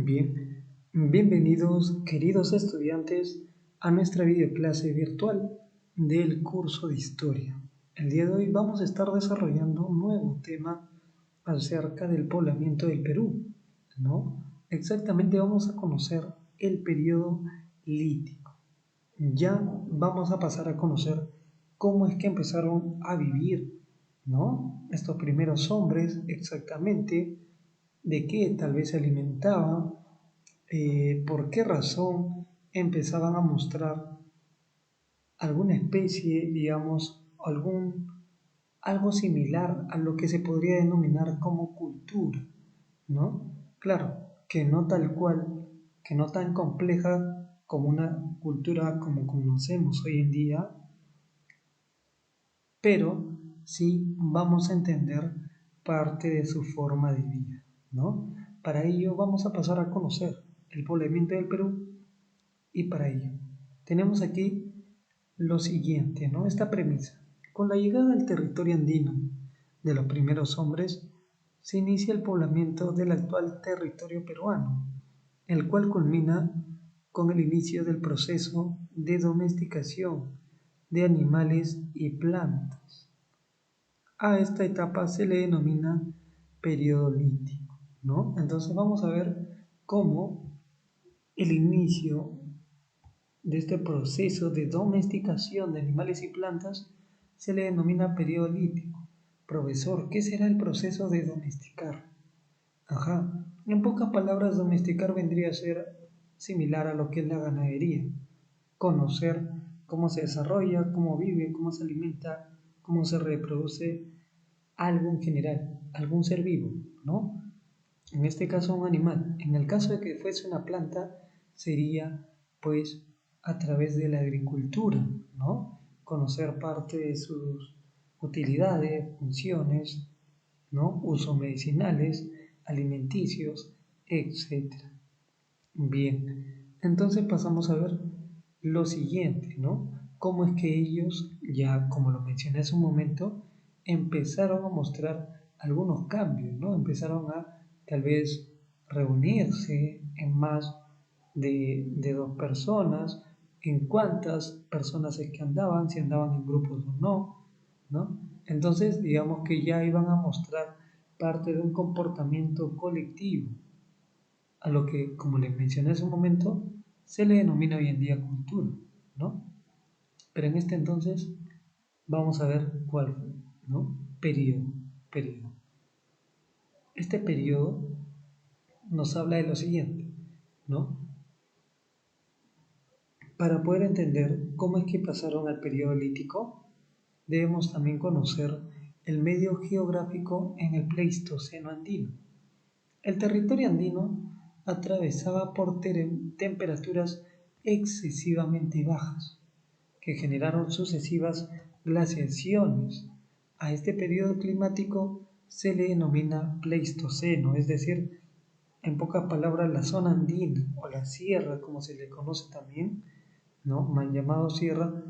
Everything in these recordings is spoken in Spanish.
Bien, bienvenidos queridos estudiantes a nuestra videoclase virtual del curso de Historia. El día de hoy vamos a estar desarrollando un nuevo tema acerca del poblamiento del Perú, ¿no? Exactamente vamos a conocer el periodo lítico. Ya vamos a pasar a conocer cómo es que empezaron a vivir, ¿no? Estos primeros hombres, exactamente de qué tal vez se alimentaban, por qué razón empezaban a mostrar alguna especie, digamos, algo similar a lo que se podría denominar como cultura, ¿no? Claro, que no tal cual, que no tan compleja como una cultura como conocemos hoy en día, pero sí vamos a entender parte de su forma de vida, ¿no? Para ello vamos a pasar a conocer el poblamiento del Perú y para ello tenemos aquí lo siguiente, ¿no? Esta premisa. Con la llegada al territorio andino de los primeros hombres, se inicia el poblamiento del actual territorio peruano, el cual culmina con el inicio del proceso de domesticación de animales y plantas. A esta etapa se le denomina periodo lítico, ¿no? Entonces vamos a ver cómo el inicio de este proceso de domesticación de animales y plantas se le denomina periodo lítico. Profesor, ¿qué será el proceso de domesticar? Ajá, en pocas palabras, domesticar vendría a ser similar a lo que es la ganadería. Conocer cómo se desarrolla, cómo vive, cómo se alimenta, cómo se reproduce algo en general, algún ser vivo, ¿no? En este caso un animal. En el caso de que fuese una planta, sería pues a través de la agricultura, ¿no? Conocer parte de sus utilidades, funciones, ¿no? Usos medicinales, alimenticios, etcétera. Bien, entonces pasamos a ver lo siguiente, ¿no? Cómo es que ellos, ya como lo mencioné hace un momento, empezaron a mostrar algunos cambios, ¿no? Empezaron a tal vez reunirse en más de dos personas, en cuántas personas es que andaban, si andaban en grupos o no, ¿no? Entonces, digamos que ya iban a mostrar parte de un comportamiento colectivo a lo que, como les mencioné hace un momento, se le denomina hoy en día cultura, ¿no? Pero en este entonces vamos a ver cuál fue, ¿no? Periodo. Este periodo nos habla de lo siguiente, ¿no? Para poder entender cómo es que pasaron al periodo lítico, debemos también conocer el medio geográfico en el Pleistoceno andino. El territorio andino atravesaba por temperaturas excesivamente bajas, que generaron sucesivas glaciaciones. A este periodo climático se le denomina Pleistoceno, es decir, en pocas palabras, la zona andina o la sierra, como se le conoce también, ¿no? Mal llamado sierra,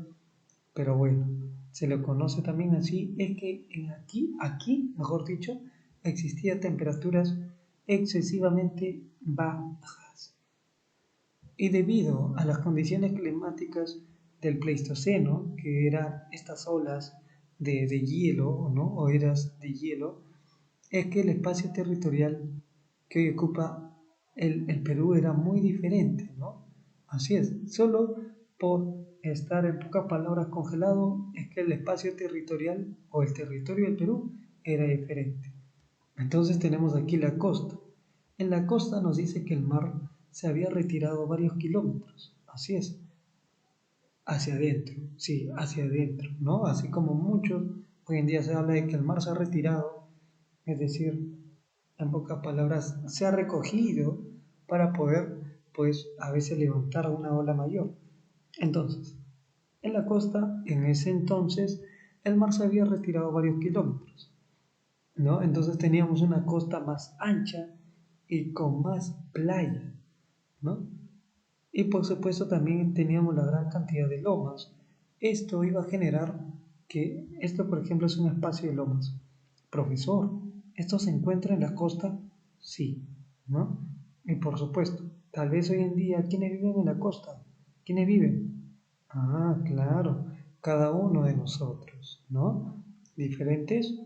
pero bueno, se le conoce también así, es que aquí, mejor dicho, existían temperaturas excesivamente bajas. Y debido a las condiciones climáticas del Pleistoceno, que eran estas olas de hielo, ¿no? O eras de hielo, es que el espacio territorial que hoy ocupa el Perú era muy diferente, ¿no? Así es, solo por estar en pocas palabras congelado es que el espacio territorial o el territorio del Perú era diferente. Entonces tenemos aquí la costa. En la costa nos dice que el mar se había retirado varios kilómetros, así es, hacia adentro, sí, hacia adentro, ¿no? Así como muchos, hoy en día se habla de que el mar se ha retirado, es decir, en pocas palabras, se ha recogido para poder, pues, a veces levantar una ola mayor. Entonces, en la costa, en ese entonces, el mar se había retirado varios kilómetros, ¿no? Entonces teníamos una costa más ancha y con más playa, ¿no? Y por supuesto también teníamos la gran cantidad de lomas. Esto iba a generar que, esto por ejemplo es un espacio de lomas. Profesor, ¿esto se encuentra en la costa? Sí, ¿no? Y por supuesto, tal vez hoy en día, ¿quiénes viven en la costa? ¿Quiénes viven? Ah, claro, cada uno de nosotros, ¿no? Diferentes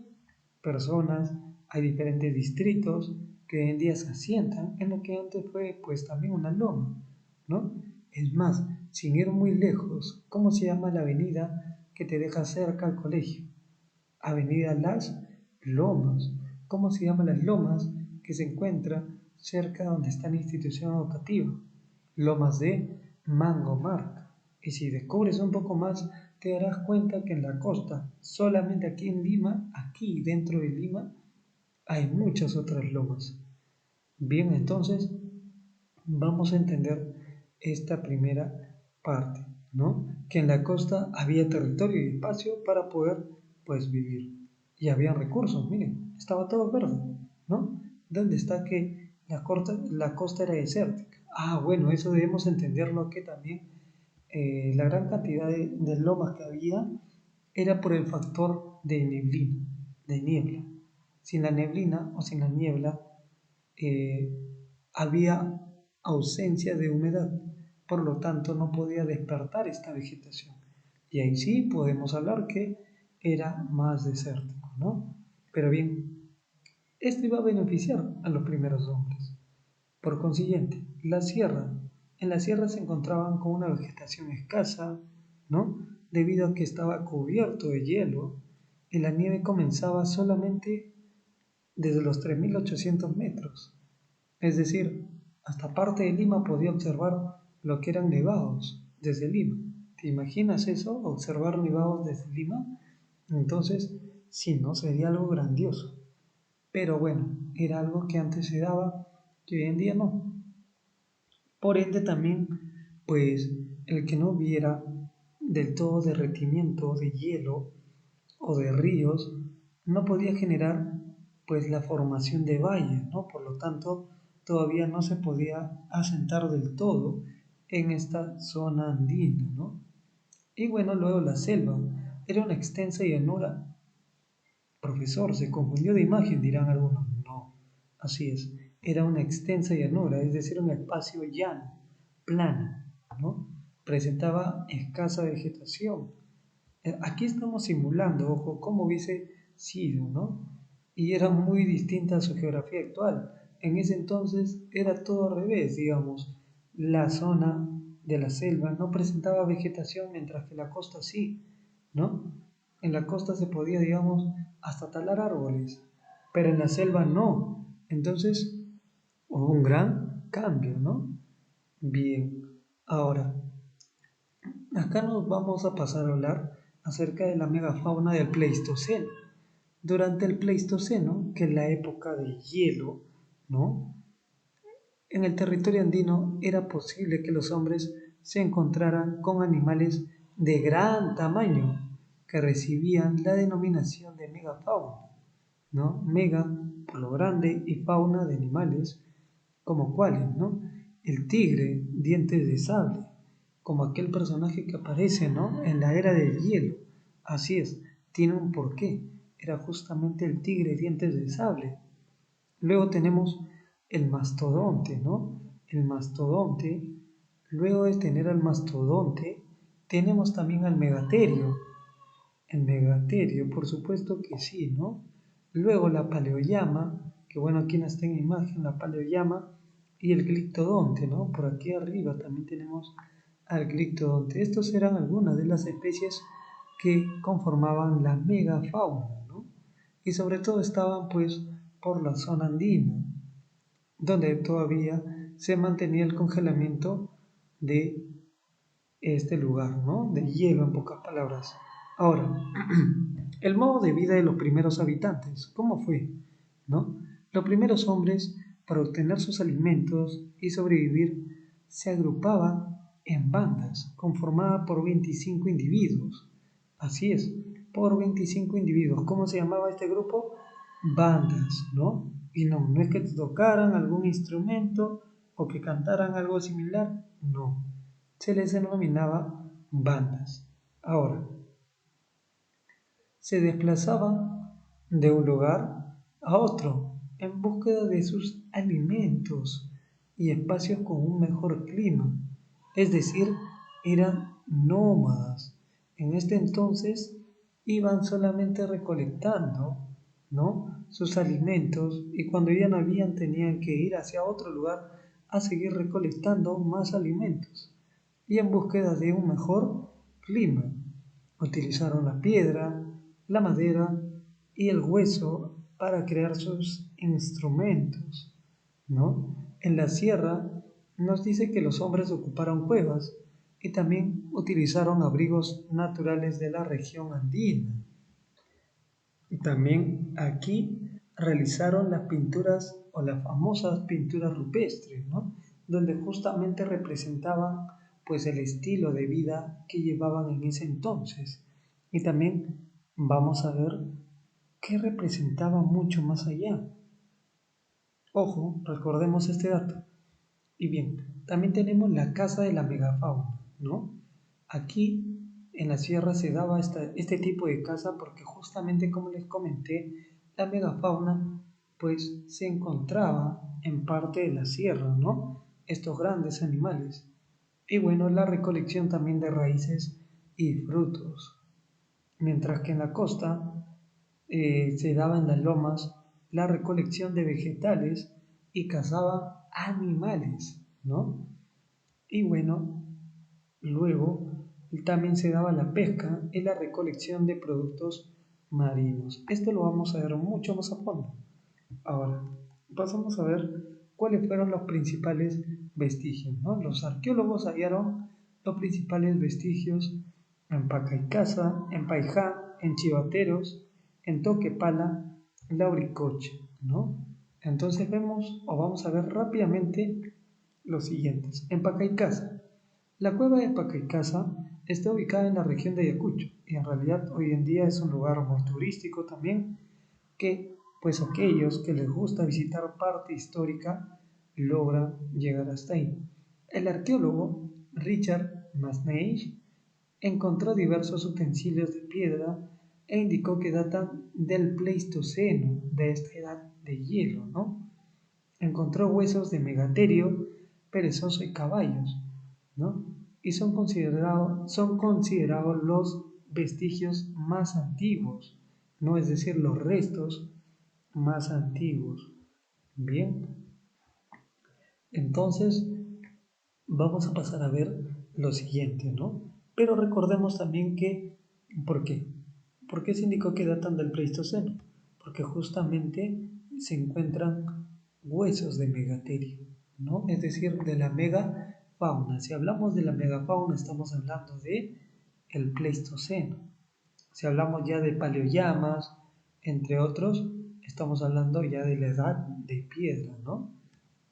personas, hay diferentes distritos que hoy en día se asientan en lo que antes fue pues también una loma, ¿no? Es más, sin ir muy lejos, ¿cómo se llama la avenida que te deja cerca al colegio? Avenida Las Lomas. ¿Cómo se llaman las lomas que se encuentra cerca donde está la institución educativa? Lomas de Mangomar. Y si descubres un poco más, te darás cuenta que en la costa, solamente aquí en Lima, aquí dentro de Lima, hay muchas otras lomas. Bien, entonces vamos a entender esta primera parte, ¿no? Que en la costa había territorio y espacio para poder, pues, vivir. Y había recursos, miren, estaba todo verde, ¿no? ¿Dónde está que la costa era desértica? Ah, bueno, eso debemos entenderlo que también la gran cantidad de lomas que había era por el factor de neblina, de niebla. Sin la neblina o sin la niebla eh, había ausencia de humedad, por lo tanto no podía despertar esta vegetación. Y ahí sí podemos hablar que era más desértico, ¿no? Pero bien, esto iba a beneficiar a los primeros hombres. Por consiguiente, en la sierra se encontraban con una vegetación escasa, ¿no? Debido a que estaba cubierto de hielo y la nieve comenzaba solamente desde los 3.800 metros. Es decir, hasta parte de Lima podía observar lo que eran nevados desde Lima. ¿Te imaginas eso? Observar nevados desde Lima. Entonces, sí, ¿no? Sería algo grandioso. Pero bueno, era algo que antes se daba, que hoy en día no. Por ende también, pues, el que no hubiera del todo derretimiento de hielo o de ríos, no podía generar pues la formación de valles, ¿no? Por lo tanto, todavía no se podía asentar del todo en esta zona andina, ¿no? Y bueno, luego la selva era una extensa llanura. Profesor, se confundió de imagen, dirán algunos. No, así es. Era una extensa llanura, es decir, un espacio llano, plano, ¿no? Presentaba escasa vegetación. Aquí estamos simulando, ojo, cómo hubiese sido, ¿no? Y era muy distinta a su geografía actual. En ese entonces era todo al revés, digamos. La zona de la selva no presentaba vegetación mientras que la costa sí, ¿no? En la costa se podía, digamos, hasta talar árboles, pero en la selva no. Entonces hubo un gran cambio, ¿no? Bien, ahora, acá nos vamos a pasar a hablar acerca de la megafauna del Pleistoceno. Durante el Pleistoceno, que es la época de hielo, ¿no? En el territorio andino era posible que los hombres se encontraran con animales de gran tamaño que recibían la denominación de megafauna, ¿no? Mega por lo grande y fauna de animales como cuáles, ¿no? El tigre, dientes de sable, como aquel personaje que aparece, ¿no? En la era del hielo. Así es, tiene un porqué. Era justamente el tigre, dientes de sable. Luego tenemos el mastodonte, ¿no? El mastodonte. Luego de tener al mastodonte, tenemos también al megaterio. El megaterio, por supuesto que sí, ¿no? Luego la paleollama, que bueno, aquí no está en imagen, la paleollama, y el glictodonte, ¿no? Por aquí arriba también tenemos al glictodonte. Estos eran algunas de las especies que conformaban la megafauna, ¿no? Y sobre todo estaban pues por la zona andina, donde todavía se mantenía el congelamiento de este lugar, ¿no? De hielo en pocas palabras. Ahora, el modo de vida de los primeros habitantes, ¿cómo fue? ¿No? Los primeros hombres, para obtener sus alimentos y sobrevivir, se agrupaban en bandas conformadas por 25 individuos. Así es, por 25 individuos. ¿Cómo se llamaba este grupo? Bandas, ¿no? Y no, no es que tocaran algún instrumento o que cantaran algo similar, no. Se les denominaba bandas. Ahora, se desplazaban de un lugar a otro en búsqueda de sus alimentos. y espacios con un mejor clima, es decir, eran nómadas. En este entonces iban solamente recolectando, ¿no?, sus alimentos, y cuando ya no habían tenían que ir hacia otro lugar a seguir recolectando más alimentos y en búsqueda de un mejor clima. Utilizaron la piedra, la madera y el hueso para crear sus instrumentos, ¿no? En la sierra nos dice que los hombres ocuparon cuevas y también utilizaron abrigos naturales de la región andina. Y también aquí realizaron las pinturas o las famosas pinturas rupestres, ¿no?, donde justamente representaban pues el estilo de vida que llevaban en ese entonces. Y también vamos a ver qué representaba mucho más allá. Ojo, recordemos este dato. Y bien, también tenemos la casa de la megafauna, ¿no? Aquí en la sierra se daba este tipo de casa porque justamente como les comenté, la megafauna pues se encontraba en parte de la sierra, ¿no? Estos grandes animales. Y bueno, la recolección también de raíces y frutos. Mientras que en la costa se daba en las lomas la recolección de vegetales y cazaban animales, ¿no? Y bueno, luego también se daba la pesca y la recolección de productos marinos. Esto lo vamos a ver mucho más a fondo. Ahora, pasamos a ver cuáles fueron los principales vestigios, ¿no? Los arqueólogos hallaron los principales vestigios en Pacaycasa, en Paijá, en Chivateros, en Toquepala, Lauricocha, ¿no? Entonces vemos o vamos a ver rápidamente los siguientes. En Pacaycasa, la cueva de Pacaycasa está ubicada en la región de Ayacucho y en realidad hoy en día es un lugar muy turístico también que pues aquellos que les gusta visitar parte histórica logran llegar hasta ahí. El arqueólogo Richard Masneish encontró diversos utensilios de piedra e indicó que datan del Pleistoceno, de esta edad de hielo, ¿no? Encontró huesos de megaterio, perezoso y caballos, ¿no? Y son considerados los vestigios más antiguos, ¿no? Es decir, los restos más antiguos. Bien, entonces vamos a pasar a ver lo siguiente, ¿no? Pero recordemos también que, ¿por qué? ¿Por qué se indicó que datan del Pleistoceno? Porque justamente se encuentran huesos de megaterio, ¿no? Es decir, de la megafauna. Si hablamos de la megafauna, estamos hablando de el Pleistoceno. Si hablamos ya de paleoyamas, entre otros, estamos hablando ya de la edad de piedra, ¿no?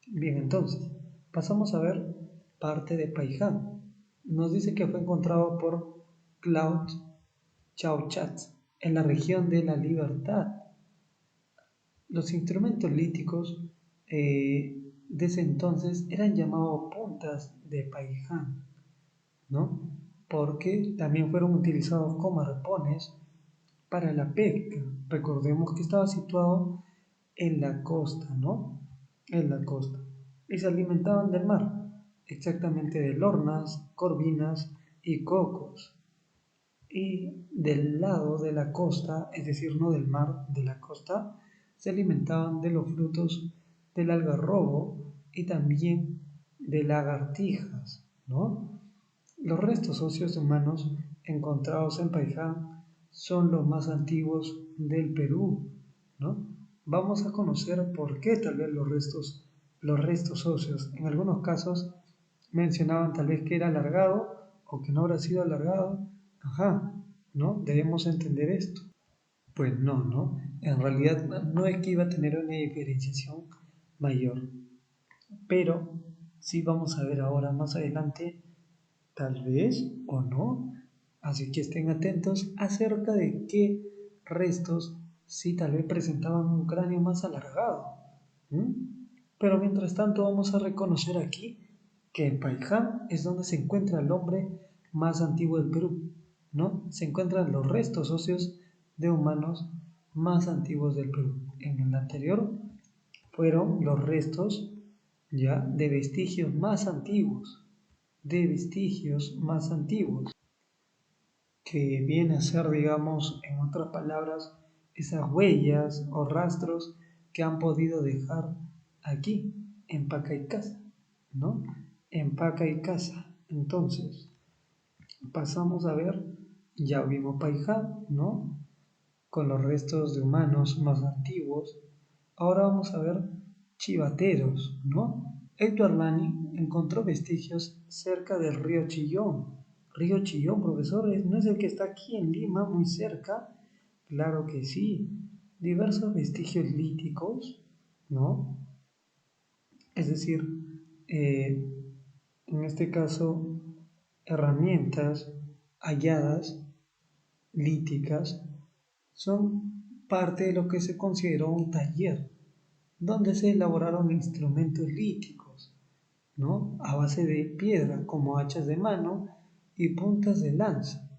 Bien, entonces, pasamos a ver parte de Paiján. Nos dice que fue encontrado por Claude Chauchat en la región de la Libertad. Los instrumentos líticos de ese entonces eran llamados puntas de Paiján, ¿no? Porque también fueron utilizados como arpones para la pesca. Recordemos que estaba situado en la costa, ¿no? En la costa. Y se alimentaban del mar, exactamente de lornas, corvinas y cocos. Y del lado de la costa, es decir, no del mar, de la costa, se alimentaban de los frutos del algarrobo y también de lagartijas, ¿no? Los restos óseos humanos encontrados en Paiján son los más antiguos del Perú, ¿no? Vamos a conocer por qué tal vez los restos óseos, en algunos casos mencionaban tal vez que era alargado o que no habrá sido alargado. Ajá, ¿no? Debemos entender esto. Pues no, ¿no? En realidad no es que iba a tener una diferenciación mayor, pero sí vamos a ver ahora más adelante tal vez o no. Así que estén atentos acerca de qué restos sí tal vez presentaban un cráneo más alargado. ¿M? Pero mientras tanto vamos a reconocer aquí que en Paiján es donde se encuentra el hombre más antiguo del Perú, ¿no? Se encuentran los restos óseos de humanos más antiguos del Perú. En el anterior fueron los restos ya, de vestigios más antiguos, que viene a ser, digamos, en otras palabras, esas huellas o rastros que han podido dejar aquí, en Paca y Casa, ¿no? En Paca y Casa. Entonces, pasamos a ver, ya vimos Paijá, ¿no? Con los restos de humanos más antiguos. Ahora vamos a ver chivateros, ¿no? Héctor Lani encontró vestigios cerca del río Chillón. Río Chillón, profesor, ¿no es el que está aquí en Lima, muy cerca? Claro que sí. Diversos vestigios líticos, ¿no? Es decir, en este caso, herramientas halladas líticas son parte de lo que se consideró un taller, donde se elaboraron instrumentos líticos, ¿no? A base de piedra, como hachas de mano y puntas de lanza.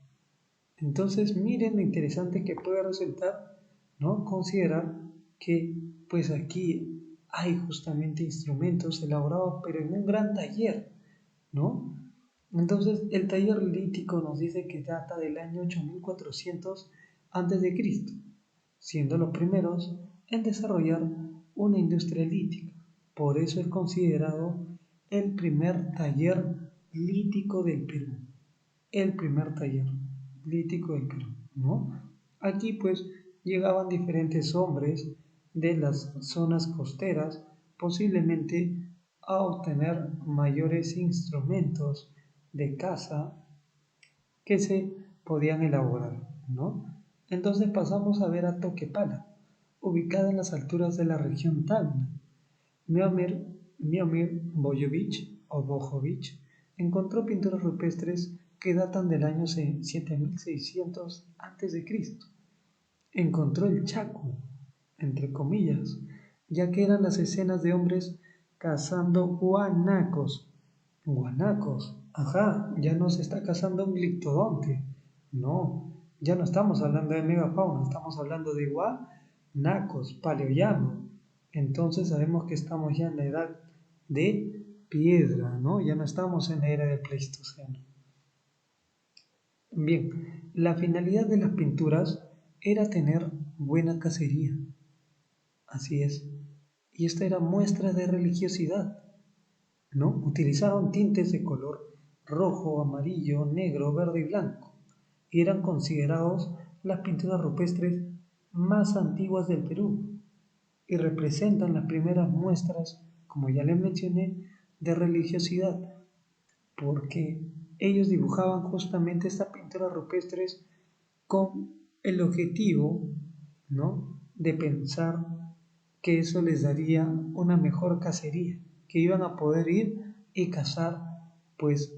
Entonces, miren lo interesante que puede resultar, ¿no? Considerar que, pues aquí hay justamente instrumentos elaborados, pero en un gran taller, ¿no? Entonces, el taller lítico nos dice que data del año 8400 a.C., siendo los primeros en desarrollar una industria lítica. Por eso es considerado el primer taller lítico del Perú. El primer taller lítico del Perú, ¿no? Aquí pues llegaban diferentes hombres de las zonas costeras, posiblemente a obtener mayores instrumentos de caza que se podían elaborar, ¿no? Entonces pasamos a ver a Toquepala, ubicada en las alturas de la región Tacna. Miomir Bojovic encontró pinturas rupestres que datan del año 7600 a.C. Encontró el Chaco, entre comillas, ya que eran las escenas de hombres cazando guanacos. Guanacos, ajá, ya no se está cazando un glictodonte. No, ya no estamos hablando de megafauna, estamos hablando de guanacos, paleoyamo. Entonces sabemos que estamos ya en la edad de piedra, ¿no? Ya no estamos en la era del Pleistoceno. Bien, la finalidad de las pinturas era tener buena cacería. Así es. Y esta era muestra de religiosidad, ¿no? Utilizaron tintes de color rojo, amarillo, negro, verde y blanco. Y eran considerados las pinturas rupestres más antiguas del Perú y representan las primeras muestras, como ya les mencioné, de religiosidad, porque ellos dibujaban justamente estas pinturas rupestres con el objetivo, ¿no?, de pensar que eso les daría una mejor cacería, que iban a poder ir y cazar, pues,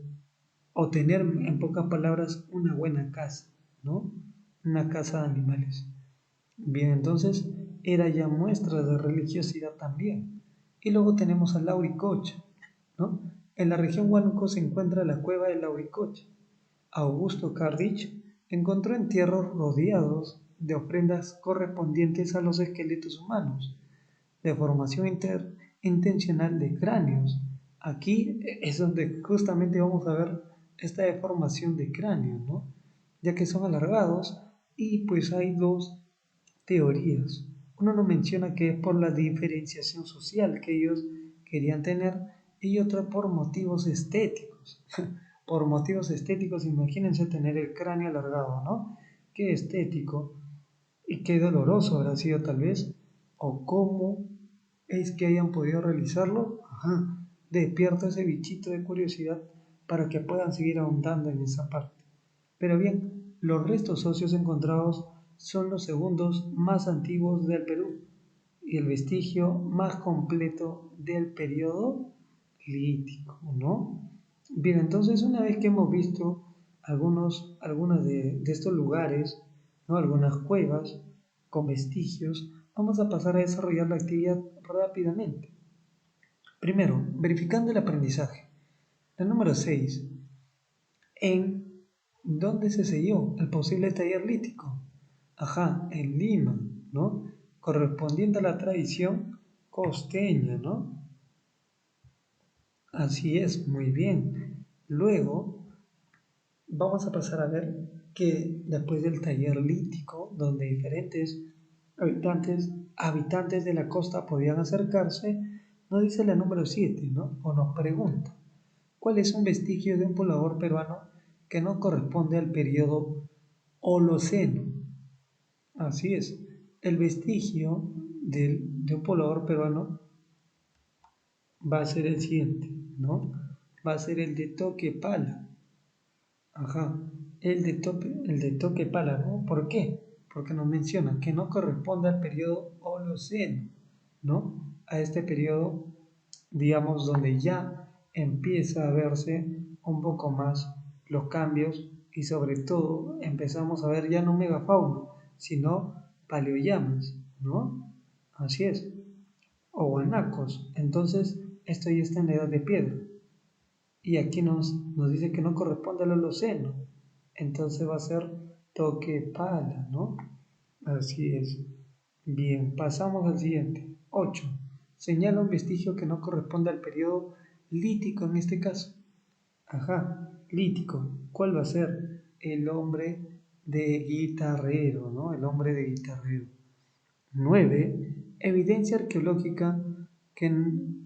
o tener, en pocas palabras, una buena caza, ¿no? Una caza de animales. Bien, entonces era ya muestra de religiosidad también. Y luego tenemos a Lauricocha, ¿no? En la región Huánuco se encuentra la cueva de Lauricocha. Augusto Cardich encontró entierros rodeados de ofrendas correspondientes a los esqueletos humanos, de formación intencional de cráneos. Aquí es donde justamente vamos a ver esta deformación de cráneo, ¿no? Ya que son alargados y pues hay dos teorías. Uno nos menciona que es por la diferenciación social que ellos querían tener y otra por motivos estéticos. Por motivos estéticos, imagínense tener el cráneo alargado, ¿no? Qué estético y qué doloroso habrá sido tal vez, o cómo es que hayan podido realizarlo. Ajá, despierta ese bichito de curiosidad para que puedan seguir ahondando en esa parte. Pero bien, los restos óseos encontrados son los segundos más antiguos del Perú y el vestigio más completo del periodo lítico, ¿no? Bien, entonces una vez que hemos visto algunos de estos lugares, ¿no?, algunas cuevas con vestigios, vamos a pasar a desarrollar la actividad rápidamente. Primero, verificando el aprendizaje. La número 6. ¿En dónde se selló el posible taller lítico? Ajá, en Lima, ¿no? Correspondiente a la tradición costeña, ¿no? Así es, muy bien. Luego vamos a pasar a ver que después del taller lítico, donde diferentes habitantes de la costa podían acercarse, nos dice la número 7, ¿no? O nos pregunta, ¿cuál es un vestigio de un poblador peruano que no corresponde al periodo Holoceno? Así es, el vestigio de un poblador peruano va a ser el siguiente, ¿no? Va a ser el de Toquepala. Ajá, el de Toquepala, ¿no? ¿Por qué? Porque nos menciona que no corresponde al periodo Holoceno, ¿no? A este periodo, digamos, donde ya empieza a verse un poco más los cambios y sobre todo empezamos a ver ya no megafauna, sino paleoyamas, ¿no? Así es, o guanacos. Entonces, esto ya está en la edad de piedra. Y aquí nos dice que no corresponde al Holoceno. Entonces va a ser Toquepala, ¿no? Así es. Bien, pasamos al siguiente. 8. Señala un vestigio que no corresponde al periodo lítico en este caso. Ajá, lítico. ¿Cuál va a ser? El hombre de guitarrero, ¿no? El hombre de guitarrero. 9. Evidencia arqueológica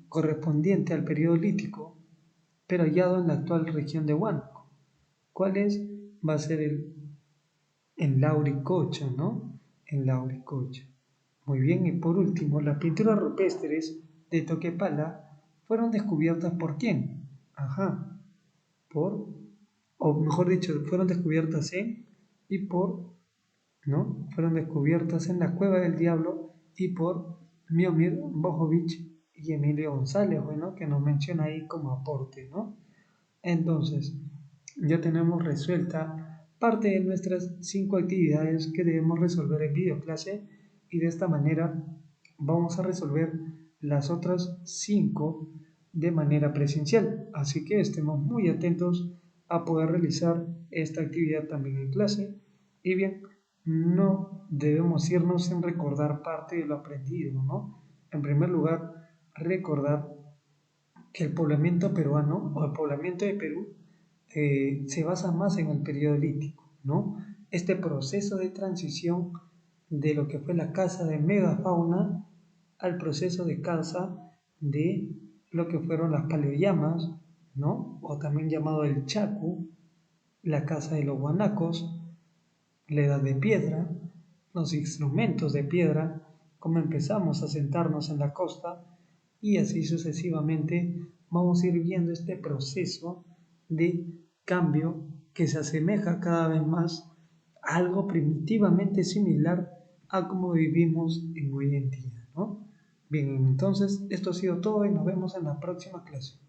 correspondiente al periodo lítico, pero hallado en la actual región de Huánuco. ¿Cuál es? Va a ser en Lauricocha, ¿no? En Lauricocha. Muy bien, y por último, las pinturas rupestres de Toquepala fueron descubiertas por quién? Ajá, por, o mejor dicho, fueron descubiertas en y por, ¿no? Fueron descubiertas en la Cueva del Diablo y por Miomir Bojovic y Emilio González, bueno, que nos menciona ahí como aporte, ¿no? Entonces, ya tenemos resuelta parte de nuestras 5 actividades que debemos resolver en videoclase y de esta manera vamos a resolver las otras 5 de manera presencial. Así que estemos muy atentos a poder realizar esta actividad también en clase. Y bien, no debemos irnos sin recordar parte de lo aprendido, ¿no? En primer lugar, recordar que el poblamiento peruano o el poblamiento de Perú se basa más en el periodo lítico, ¿no? Este proceso de transición de lo que fue la caza de megafauna al proceso de caza de lo que fueron las paleoyamas, ¿no? O también llamado el chacu, la caza de los guanacos, la edad de piedra, los instrumentos de piedra, cómo empezamos a sentarnos en la costa y así sucesivamente vamos a ir viendo este proceso de cambio que se asemeja cada vez más a algo primitivamente similar a como vivimos en hoy en día, ¿no? Bien, entonces esto ha sido todo y nos vemos en la próxima clase.